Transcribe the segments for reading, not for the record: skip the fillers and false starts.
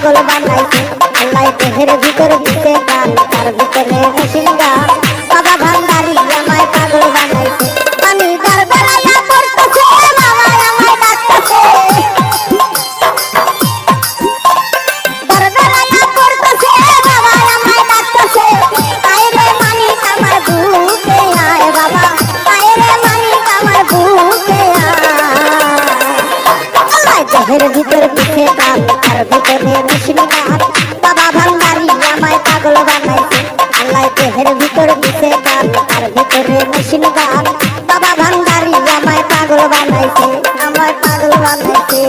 পাগল বানাইছে আল্লাহ দেহের ভিতর দিতে গান তার ভিতরে মেশিন গান বাবা ভান্ডারি আমায় পাগল বানাইছে আমি দরবেলাইয়া পড়তেছে বাবা আমায় ডাকতেছে দরবেলাইয়া পড়তেছে বাবা আমায় ডাকতেছে আয় রে মানিক আমার বুকে আয় বাবা আয় রে মানিক আমার বুকে আয় দেহের ভিতর দিতে গান তার ভিতরে মেশিন গান বাবা ভান্ডারি আমায় পাগল বানাইছে আল্লাহ দেহের ভিতর দিতে গান তার ভিতরে মেশিন গান বাবা ভান্ডারি আমায় পাগল বানাইছে আমায় পাগল বানাইছে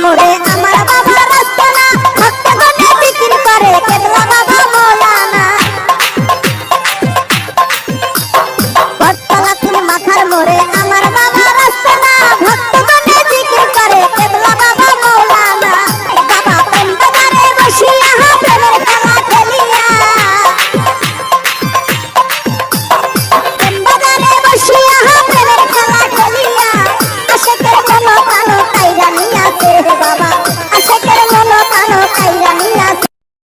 মোড়ে